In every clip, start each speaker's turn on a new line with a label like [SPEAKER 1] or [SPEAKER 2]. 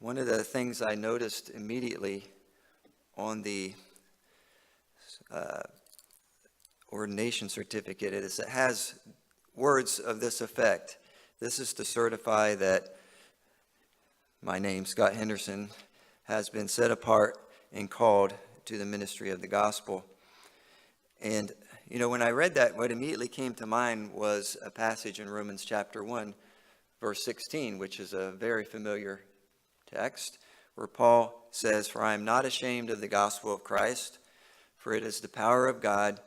[SPEAKER 1] One of the things I noticed immediately on the ordination certificate is it has words of this effect. This is to certify that my name, Scott Henderson, has been set apart and called to the ministry of the gospel. And, when I read that, what immediately came to mind was a passage in Romans chapter 1, verse 16, which is a very familiar text, where Paul says, "For I am not ashamed of the gospel of Christ, for it is the power of God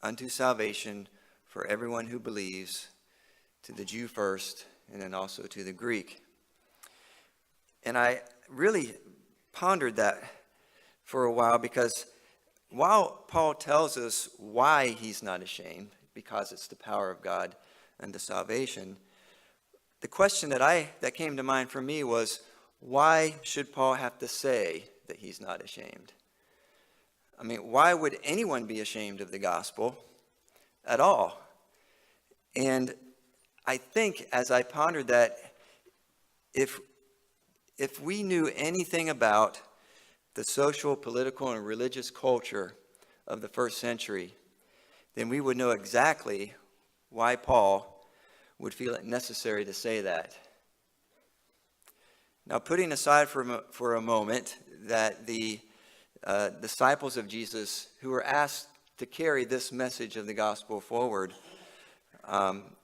[SPEAKER 1] unto salvation for everyone who believes, to the Jew first, and then also to the Greek." And I really pondered that for a while, because while Paul tells us why he's not ashamed, because it's the power of God unto salvation, the question that came to mind for me was, why should Paul have to say that he's not ashamed? I mean, why would anyone be ashamed of the gospel at all? And I think as I pondered that, if we knew anything about the social, political, and religious culture of the first century, then we would know exactly why Paul would feel it necessary to say that. Now, putting aside for a moment that the disciples of Jesus who were asked to carry this message of the gospel forward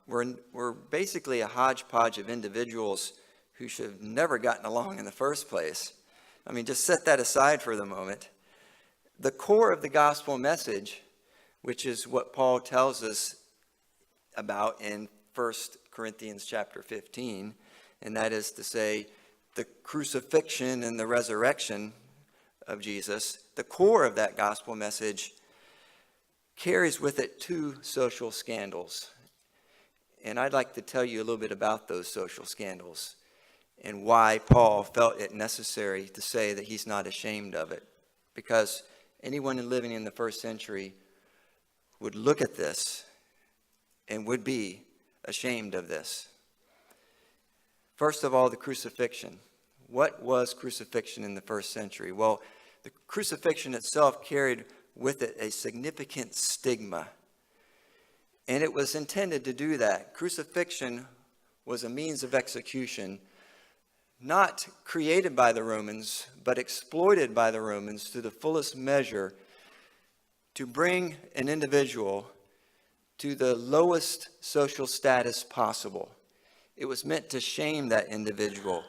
[SPEAKER 1] were basically a hodgepodge of individuals who should have never gotten along in the first place. I mean, just set that aside for the moment. The core of the gospel message, which is what Paul tells us about in 1 Corinthians chapter 15, and that is to say, the crucifixion and the resurrection of Jesus, the core of that gospel message carries with it two social scandals. And I'd like to tell you a little bit about those social scandals and why Paul felt it necessary to say that he's not ashamed of it. Because anyone living in the first century would look at this and would be ashamed of this. First of all, the crucifixion. What was crucifixion in the first century? Well, the crucifixion itself carried with it a significant stigma. And it was intended to do that. Crucifixion was a means of execution, not created by the Romans, but exploited by the Romans to the fullest measure to bring an individual to the lowest social status possible. It was meant to shame that individual.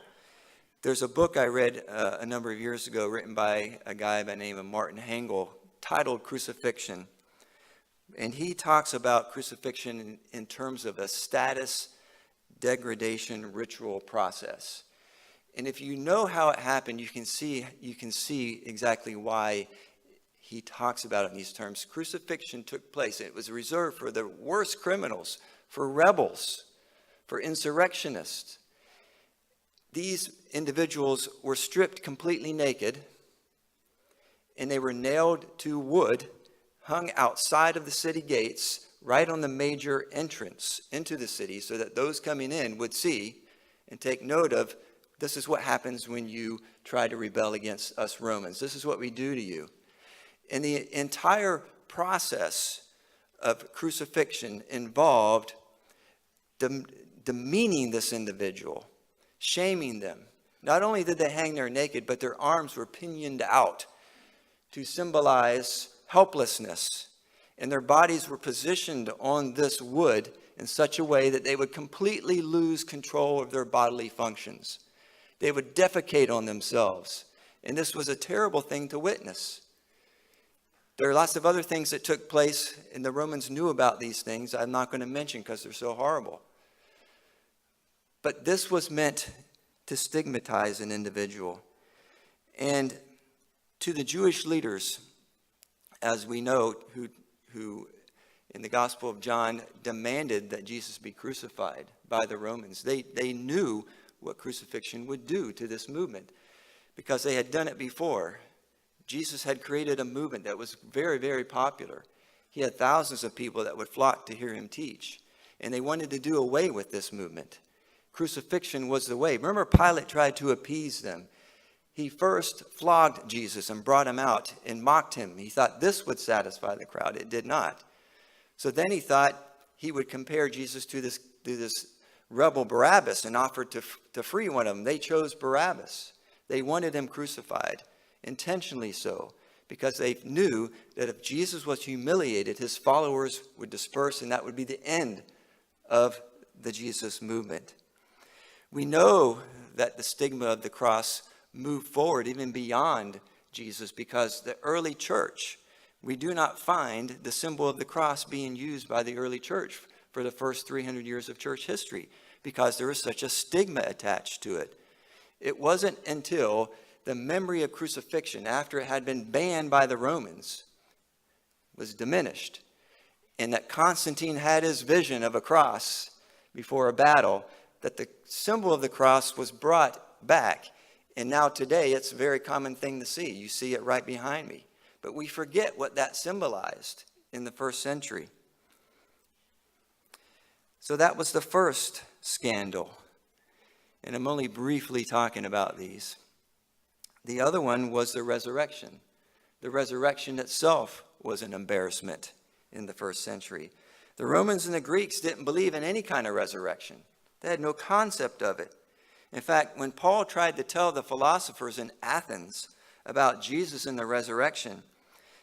[SPEAKER 1] There's a book I read a number of years ago written by a guy by the name of Martin Hengel titled Crucifixion. And he talks about crucifixion in terms of a status degradation ritual process. And if you know how it happened, you can see exactly why he talks about it in these terms. Crucifixion took place. It was reserved for the worst criminals, for rebels, for insurrectionists. These individuals were stripped completely naked, and they were nailed to wood, hung outside of the city gates, right on the major entrance into the city, so that those coming in would see and take note of, this is what happens when you try to rebel against us Romans. This is what we do to you. And the entire process of crucifixion involved demeaning this individual, shaming them. Not only did they hang there naked, but their arms were pinioned out to symbolize helplessness. And their bodies were positioned on this wood in such a way that they would completely lose control of their bodily functions. They would defecate on themselves. And this was a terrible thing to witness. There are lots of other things that took place, and the Romans knew about these things. I'm not going to mention because they're so horrible. But this was meant to stigmatize an individual. And to the Jewish leaders, as we know, who in the Gospel of John demanded that Jesus be crucified by the Romans, they knew what crucifixion would do to this movement because they had done it before. Jesus had created a movement that was very, very popular. He had thousands of people that would flock to hear him teach. And they wanted to do away with this movement. crucifixion was the way. Remember, Pilate tried to appease them. He first flogged Jesus and brought him out and mocked him. He thought this would satisfy the crowd. It did not. So then he thought he would compare Jesus to this rebel Barabbas and offered to free one of them. They chose Barabbas. They wanted him crucified, intentionally so, because they knew that if Jesus was humiliated, his followers would disperse, and that would be the end of the Jesus movement. We know that the stigma of the cross moved forward even beyond Jesus, because the early church, we do not find the symbol of the cross being used by the early church for the first 300 years of church history, because there was such a stigma attached to it. It wasn't until the memory of crucifixion, after it had been banned by the Romans, was diminished, and that Constantine had his vision of a cross before a battle, that the symbol of the cross was brought back. And now today, it's a very common thing to see. You see it right behind me. But we forget what that symbolized in the first century. So that was the first scandal. And I'm only briefly talking about these. The other one was the resurrection. The resurrection itself was an embarrassment in the first century. The Romans and the Greeks didn't believe in any kind of resurrection. They had no concept of it. In fact, when Paul tried to tell the philosophers in Athens about Jesus and the resurrection,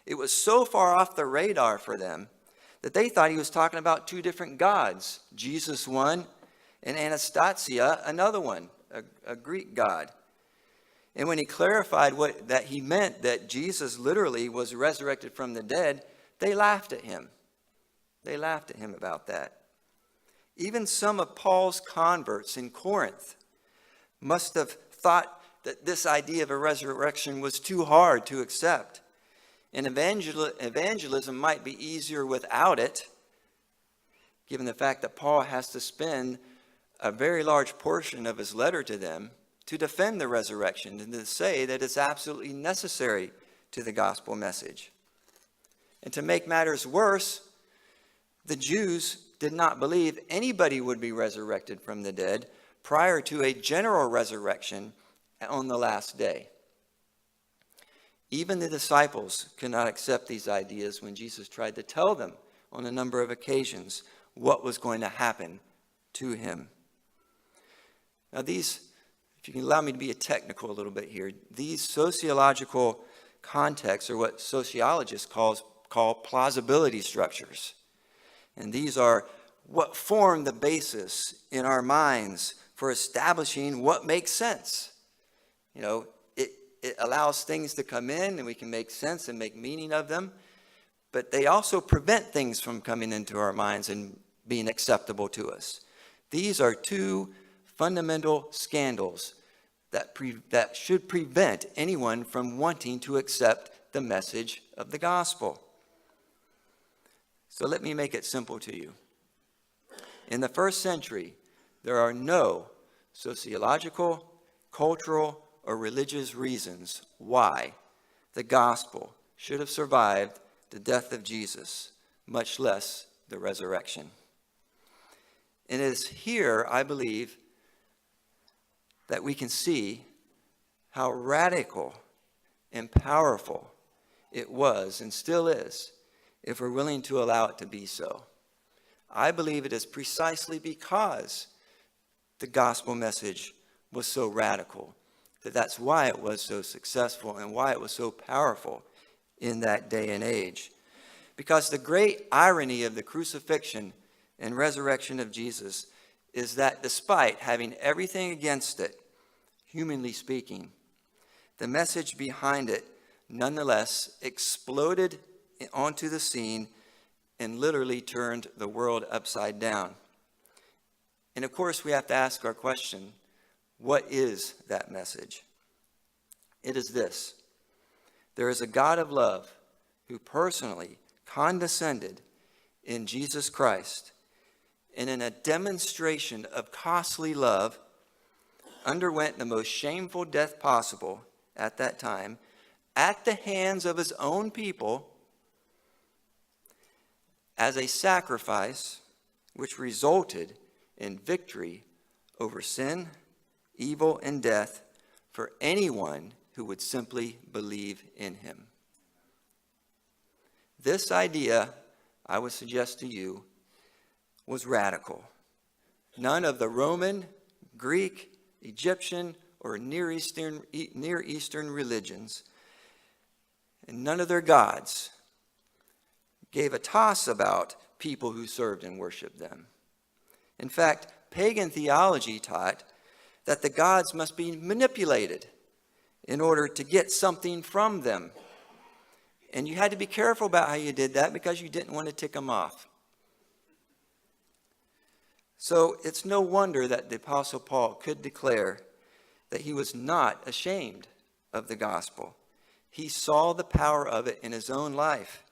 [SPEAKER 1] it was so far off the radar for them that they thought he was talking about two different gods, Jesus one and Anastasia, another one, a Greek god. And when he clarified that he meant that Jesus literally was resurrected from the dead, they laughed at him. They laughed at him about that. Even some of Paul's converts in Corinth must have thought that this idea of a resurrection was too hard to accept. And evangelism might be easier without it, given the fact that Paul has to spend a very large portion of his letter to them to defend the resurrection and to say that it's absolutely necessary to the gospel message. And to make matters worse, the Jews did not believe anybody would be resurrected from the dead prior to a general resurrection on the last day. Even the disciples could not accept these ideas when Jesus tried to tell them on a number of occasions what was going to happen to him. Now these, if you can allow me to be technical a little bit here, these sociological contexts are what sociologists call plausibility structures. And these are what form the basis in our minds for establishing what makes sense. You know, it allows things to come in and we can make sense and make meaning of them, but they also prevent things from coming into our minds and being acceptable to us. These are two fundamental scandals that should prevent anyone from wanting to accept the message of the gospel. So let me make it simple to you. In the first century, there are no sociological, cultural, or religious reasons why the gospel should have survived the death of Jesus, much less the resurrection. And it is here, I believe, that we can see how radical and powerful it was and still is if we're willing to allow it to be so. I believe it is precisely because the gospel message was so radical that's why it was so successful and why it was so powerful in that day and age. Because the great irony of the crucifixion and resurrection of Jesus is that despite having everything against it, humanly speaking, the message behind it nonetheless exploded onto the scene and literally turned the world upside down. And of course, we have to ask our question, what is that message? It is this: there is a God of love who personally condescended in Jesus Christ, and in a demonstration of costly love, underwent the most shameful death possible at that time at the hands of his own people as a sacrifice which resulted in victory over sin, evil, and death for anyone who would simply believe in him. This idea, I would suggest to you, was radical. None of the Roman, Greek, Egyptian, or Near Eastern religions, and none of their gods gave a toss about people who served and worshiped them. In fact, pagan theology taught that the gods must be manipulated in order to get something from them. And you had to be careful about how you did that because you didn't want to tick them off. So it's no wonder that the Apostle Paul could declare that he was not ashamed of the gospel. He saw the power of it in his own life,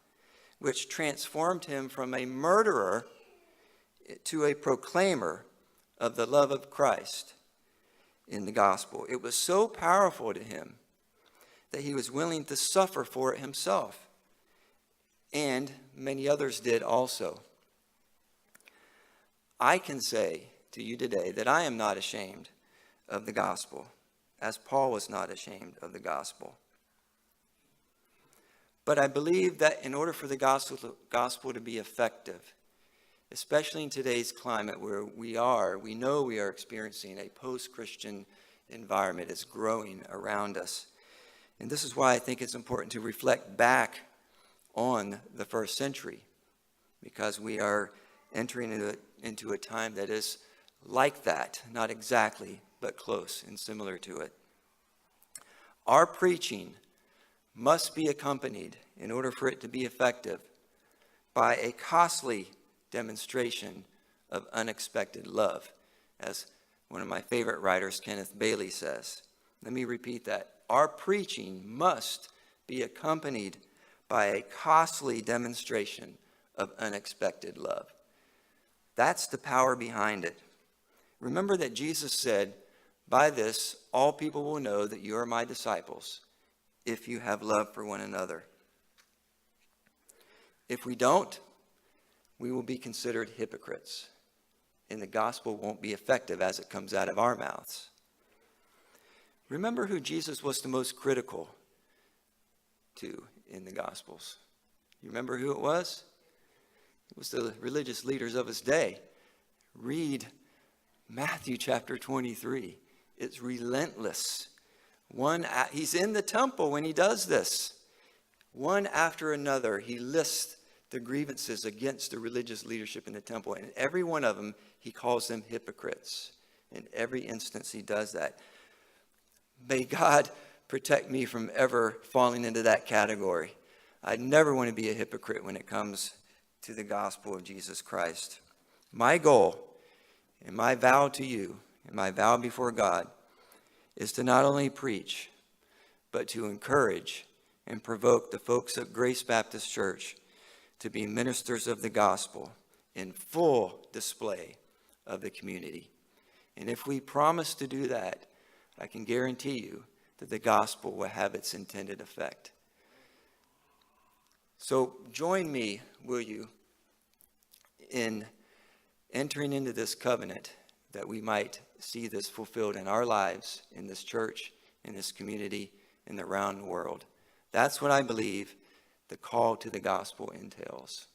[SPEAKER 1] which transformed him from a murderer to a proclaimer of the love of Christ in the gospel. It was so powerful to him that he was willing to suffer for it himself, and many others did also. I can say to you today that I am not ashamed of the gospel, as Paul was not ashamed of the gospel. But I believe that in order for the gospel to be effective, especially in today's climate where we know we are experiencing a post-Christian environment is growing around us. And this is why I think it's important to reflect back on the first century, because we are entering into a time that is like that, not exactly, but close and similar to it. Our preaching must be accompanied, in order for it to be effective, by a costly demonstration of unexpected love, as one of my favorite writers, Kenneth Bailey, says. Let me repeat that. Our preaching must be accompanied by a costly demonstration of unexpected love. That's the power behind it. Remember that Jesus said, "By this, all people will know that you are my disciples, if you have love for one another." If we don't, we will be considered hypocrites, and the gospel won't be effective as it comes out of our mouths. Remember who Jesus was the most critical to in the Gospels. You remember who it was? It was the religious leaders of his day. Read Matthew chapter 23. It's relentless. He's in the temple when he does this. One after another, he lists the grievances against the religious leadership in the temple. And every one of them, he calls them hypocrites. In every instance, he does that. May God protect me from ever falling into that category. I never want to be a hypocrite when it comes to the gospel of Jesus Christ. My goal and my vow to you and my vow before God is to not only preach, but to encourage and provoke the folks at Grace Baptist Church to be ministers of the gospel in full display of the community. And if we promise to do that, I can guarantee you that the gospel will have its intended effect. So join me, will you, in entering into this covenant that we might see this fulfilled in our lives, in this church, in this community, and around the world. That's what I believe the call to the gospel entails.